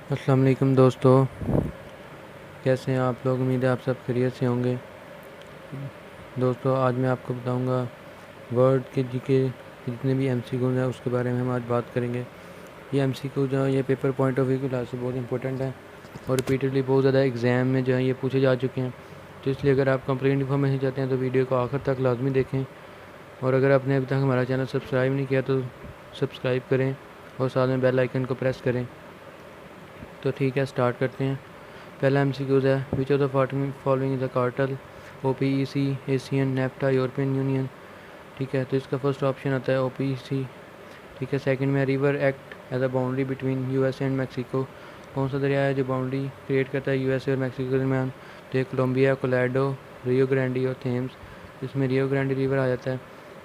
अस्सलाम वालेकुम दोस्तों, कैसे हैं आप लोग। उम्मीद है आप सब खैरियत से होंगे। दोस्तों, आज मैं आपको बताऊंगा वर्ड के जीके जितने भी एमसीक्यूज़ हैं उसके बारे में हम आज बात करेंगे। ये एमसीक्यू जो है ये पेपर पॉइंट ऑफ व्यू के लिहाज से बहुत इंपॉर्टेंट है और रिपीटेडली बहुत ज़्यादा एग्ज़ाम में जो है ये पूछे जा चुके हैं। तो इसलिए अगर आप कंप्लीट इन्फॉर्मेशन चाहते हैं तो वीडियो को आखिर तक लाजमी देखें, और अगर आपने अभी तक हमारा चैनल सब्सक्राइब नहीं किया तो सब्सक्राइब करें और साथ में बेल आइकन को प्रेस करें। तो ठीक है, स्टार्ट करते हैं। पहला एमसीक्यूज़ है, which of the following is the cartel, OPEC, ASEAN, NAFTA, European Union. ठीक है, तो इसका फर्स्ट ऑप्शन आता है ओपीईसी। ठीक है, सेकंड में river act as a boundary between USA and Mexico. कौन सा दरिया है जो बाउंड्री क्रिएट करता है यूएसए और मैक्सिको के दरमियान? तो ये कोलंबिया, कोलोराडो, रियो ग्रांडी और थेम्स। इसमें रियो ग्रांडी रिवर आ जाता है।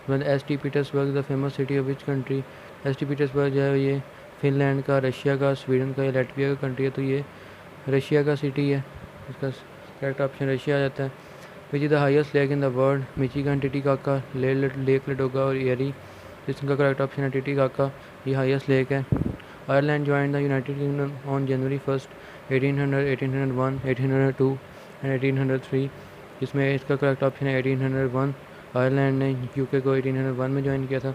बाद S T Petersburg the famous city of which country. S T Petersburg जो है ये फिनलैंड का, रशिया का, स्वीडन का या लैटविया का कंट्री है, तो ये रशिया का सिटी है। इसका करेक्ट ऑप्शन रशिया आ जाता है। Which is the highest lake in the world. Michigan, Titicaca, lake Ladoga और एरी। इसका करेक्ट ऑप्शन है टिटीकाका, ये हाईएस्ट लेक है। Ireland join the United Kingdom on January 1, 1800, 1801, 1802 and 1803। इसमें इसका करेक्ट ऑप्शन है 1801। आयरलैंड ने यूके को 1801 में ज्वाइन किया था।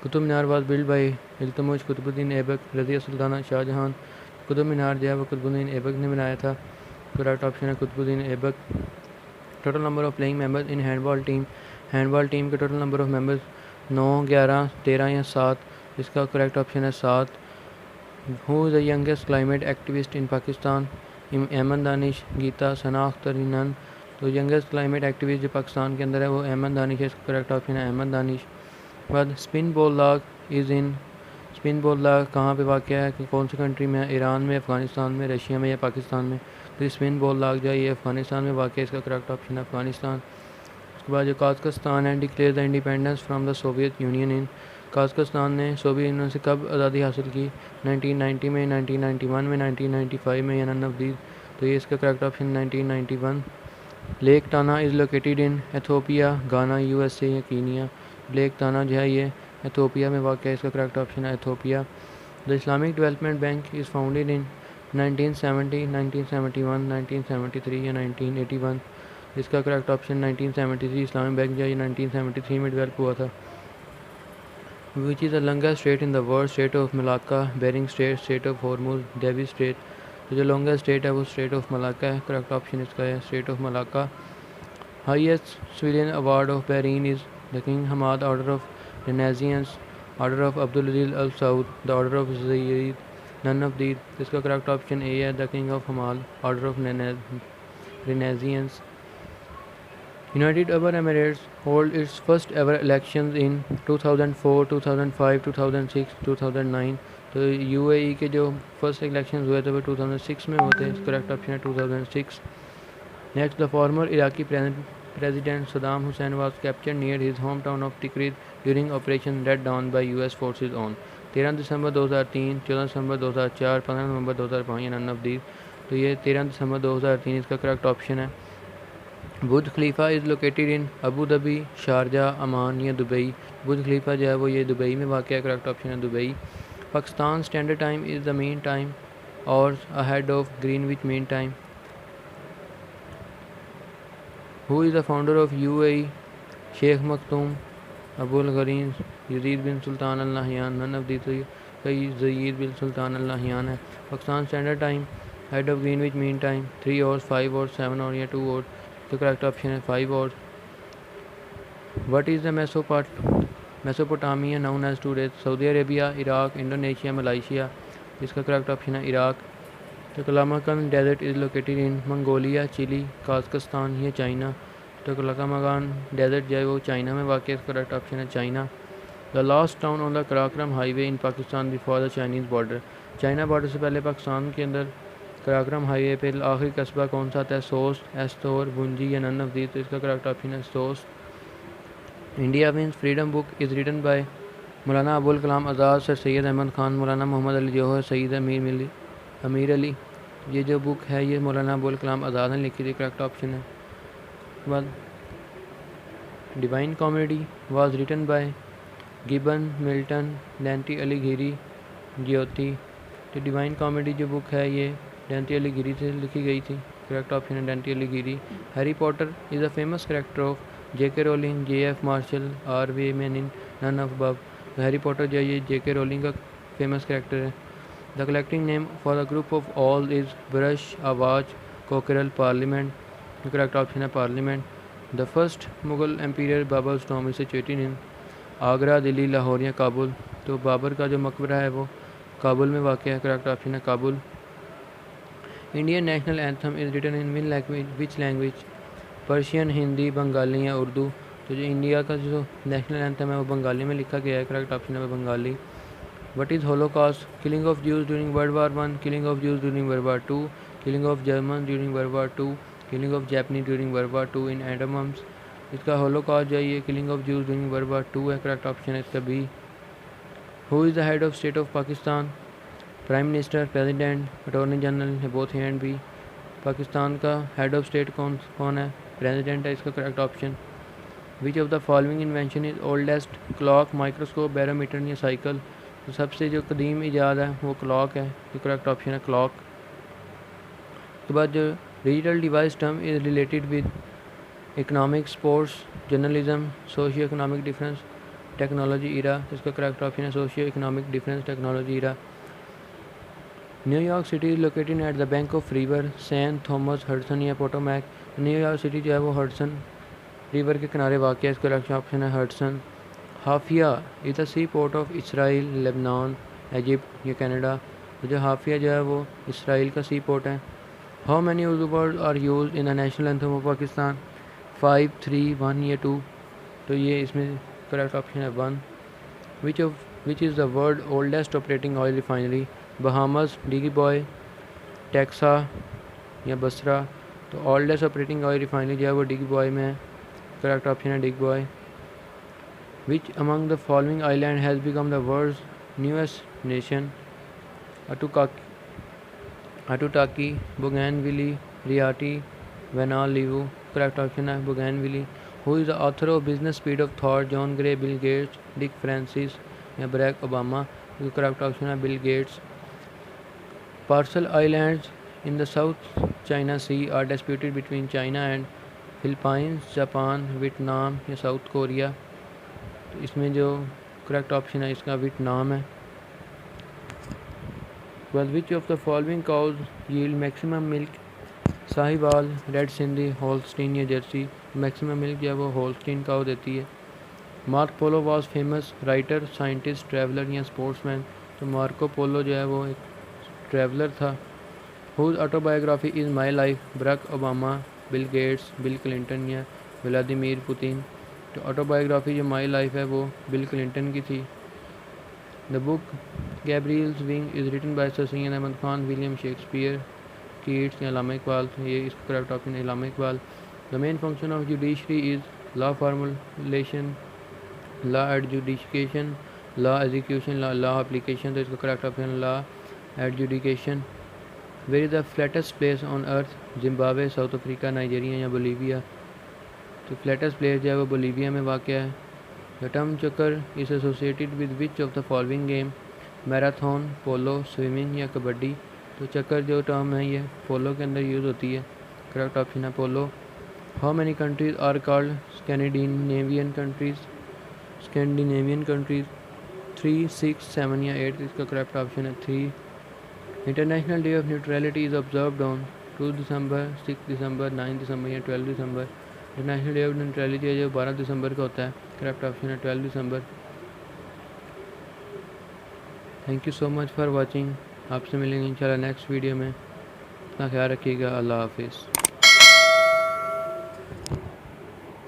Qutub Minar was build by Iltutmish, Qutubuddin Aibak, Razia Sultana Shah Jahan. Qutub Minar जो है वो कुतुबुद्दीन ऐबक ने बनाया था। करेक्ट ऑप्शन है Qutubuddin Aibak. Total number of playing members in handball team के टोटल नंबर ऑफ मेंबर्स 9, 11, 13 या 7। इसका करेक्ट ऑप्शन है 7। Who is the youngest climate activist in Pakistan. Ahmad Danish, Geeta, Sana Akhtar, none. तो यंगेस्ट क्लाइमेट एक्टिविस्ट जो पाकिस्तान के अंदर है वो अहमद दानिश है। इसका करेक्ट ऑप्शन है अहमद दानिश। बाद स्पिन बॉल लाग इज़ इन। स्पिन बॉल लाग कहाँ पे वाक़या है, कि कौन सी कंट्री में है? ईरान में, अफ़गानिस्तान में, रशिया में या पाकिस्तान में? तो स्पिन बॉल लाग जो है ये अफ़गानिस्तान में वाक़ है। इसका करेक्ट ऑप्शन है अफ़गानिस्तान। उसके बाद जो काज़ाकिस्तान है, declare the independence from the Soviet Union in. Kazakhstan ने सोवियत यूनियन से कब आज़ादी हासिल की? 1990 में, 1991 में, 1995 में या नन ऑफ दीज? तो ये इसका correct option 1991। Lake Tana is located in Ethiopia, गाना, यूएसए या कीनिया। लेक टाना जो है ये एथोपिया में वाक़ है। इसका करेक्ट ऑप्शन है Ethiopia. The Islamic development bank is founded in 1970, 1971, 1973 या 1981। इसका करेक्ट ऑप्शन 1973। इस्लामिक बैंक जो है ये 1973 में डेवलप हुआ था। Which is the longest strait in the world. Strait of Malacca, Bering strait, strait of Hormuz, Davis strait. तो जो लॉन्गेस्ट स्ट्रेट है वो स्ट्रेट ऑफ मलाक्का है। करेक्ट ऑप्शन इसका है strait of Malacca. Highest civilian award of Bahrain is the king Hamad order of Renaissance, order of Abdul Aziz Al Saud, the order of Zayed, none of these. इसका correct option A है the king of Hamad, order of Renaissance. United Arab Emirates hold its first ever elections in 2004, 2005, 2006, 2009। तो UAE के जो first election हुए थे वो 2006 में हुए थे। करेक्ट ऑप्शन है 2006। Next, the former Iraqi president Saddam Hussein was captured near his home town of Tikrit during operation Red Dawn by US forces on. 13 December 2003, 14 December 2004, 15 November 2005 या नन ऑफ दीज। तो ये 13 December 2003 इसका correct option है। Burj Khalifa is located in Abu Dhabi, Sharjah, Ajman या Dubai. बुर्ज खलीफा जो है वो ये दुबई में वाक़ है। करेक्ट ऑप्शन है Dubai. Pakistan standard time is the mean time और ahead of Greenwich mean time. Who is the founder of UAE. Sheikh Makhdoom, Abul Gharin, Zayed bin Sultan Al Nahyan, none of the. तो कई Zayed bin Sultan Al Nahyan है। Pakistan standard time head of Greenwich mean time 3 hours, 5 hours, 7 hours या 2 hours. तो correct option है 5 hours. What is the Mesopotamia known as today. Saudi Arabia, Iraq, Indonesia, Malaysia. इसका correct option है Iraq. तो Taklamakan desert is located in Mongolia, Chile, Kazakhstan या China. तो Taklamakan desert जो है वो चाइना में वाक़ है। करेक्ट ऑप्शन है China. The last town on the Karakoram highway in Pakistan before the Chinese border. China border से पहले पाकिस्तान के अंदर कराक्रम हाईवे पे आखिरी कस्बा कौन सा आता है? सोस्ट, एस्तोर, बुंजी या नन ऑफ दीज। तो इसका करेक्ट ऑप्शन है सोस्ट। India means freedom book is written by Maulana Abul Kalam Azad, sir Syed Ahmed Khan, Maulana Mohammad Ali जौहर, सईद अमीर अली। ये जो बुक है ये मौलाना अबुल कलाम आज़ाद ने लिखी थी। करेक्ट ऑप्शन है। बाद Divine Comedy was written by Gibbon, Milton, Dante अलीगिरी, ज्योति। तो डिवाइन कॉमेडी जो बुक है ये डेंटी एलिगिरी से लिखी गई थी। करेक्ट ऑप्शन है डेंटी एलिगिरी। Harry Potter is a famous character of J K Rowling, JF Marshall, RV मेनिन, none of above. Harry Potter जो ये जेके रोलिंग का फेमस कैरेक्टर है। The collecting name for the group of owl is brush, आवाज, cockerel, parliament. Correct option है parliament. The first Mughal emperor Babar's tomb is situated in Agra, Delhi, Lahore या काबुल। तो बाबर का जो मकबरा है वो काबुल में वाक़ है। करेक्ट ऑप्शन है Kabul. Indian national anthem is written in which language? Persian, Hindi, Bengali या उर्दू। तो जो इंडिया का जो नेशनल एंथम है वो बंगाली में लिखा गया है। करेक्ट ऑप्शन है Bengali. What is holocaust? Killing of Jews during World War 1, killing of Jews during World War 2, killing of German during World War 2, killing of Japanese during World War 2 in atoms. इसका holocaust जो है ये killing of Jews during World War 2 है। Correct option है इसका B. Who is the head of state of Pakistan? Prime minister, president, attorney general है both and B. Pakistan का head of state कौन है? प्रेसिडेंट है इसका correct option. Which of the following invention is oldest? Clock, microscope, barometer या cycle. तो सबसे जो कदीम ईजाद है वो क्लॉक है। तो करेक्ट ऑप्शन है क्लॉक। उसके बाद जो digital device term is related with economic, sports, journalism, socio economic difference, technology era. इसका करेक्ट ऑप्शन है socio economic difference, technology era. New York city is located at the bank of river San Thomas, Hudson या Potomac. New York city जो है वो Hudson river के किनारे वाक़ है। इसका करेक्ट ऑप्शन है Hudson. Haifa is the sea port of Israel, Lebanon, Egypt या कनाडा। तो जो हाफिया जो है वो इसराइल का सी पोर्ट है। How many Urdu word are use in the national anthem of Pakistan? 5, 3, 1 या 2। तो ये इसमें करेक्ट ऑप्शन है 1। Which is the world oldest operating oil refinery? Bahamas, Digboi, Texas या बसरा। तो ओल्डेस्ट ऑपरेटिंग ऑयल रिफाइनरी जो है वो डिगी बॉय में है। करेक्ट ऑप्शन है Digboi. Which among the following island has become the world's newest nation? Aitutaki, Bougainville, Raiatea, Vanua Levu. Correct option है Bougainville. Who is the author of business speed of thought? John Gray, Bill Gates, Dick Francis या Barack Obama. Correct option है Bill Gates. Paracel islands in the South China sea are disputed between China and Philippines, Japan, Vietnam या South Korea. तो इसमें जो correct option है इसका Vietnam है। Well which of the following cows yield maximum milk? Sahiwal, red Sindhi, Holstein या Jersey. Maximum milk जो है वो होल्स्टीन काउ देती है। Mark Polo was famous writer, scientist, traveller या स्पोर्ट्समैन। तो मार्को पोलो जो है वो एक ट्रैवलर था। Whose autobiography is my life? Barack Obama, Bill Gates, Bill Clinton या व्लादिमीर पुतिन। तो ऑटोबायोग्राफी जो माई लाइफ है वो बिल क्लिंटन की थी। The book Gabriel's Wing is written by sir Syed Ahmad Khan, William Shakespeare, Keats या अल्लामा इकबाल। ये इसका करेक्ट ऑप्शन है Allama Iqbal. The main function of judiciary is law formulation, law adjudication, law execution, law application. तो इसका करेक्ट ऑप्शन है law adjudication. Where is the flattest place on earth? Zimbabwe, South Africa, Nigeria या Bolivia. तो flattest place जो है वो Bolivia में वाक़ है। द टर्म चक्कर is associated with which of the following game? Marathon, polo, swimming या कबड्डी। तो चक्कर जो टर्म है ये पोलो के अंदर यूज़ होती है। करेक्ट ऑप्शन है polo. How many countries are called Scandinavian countries? 3, 6, 7 या 8। इसका करेक्ट ऑप्शन है 3। International day of neutrality is observed on 2 दिसंबर, 6 दिसंबर, 9 दिसंबर या 12 दिसंबर। इंटरनेशनल डे ऑफ न्यूट्रलिटी है जो 12 दिसंबर का होता है। करेक्ट ऑप्शन है 12 दिसंबर। Thank you so much for watching. आपसे मिलेंगे इंशाल्लाह नेक्स्ट वीडियो में। अपना ख्याल रखिएगा। अल्लाह हाफिज़।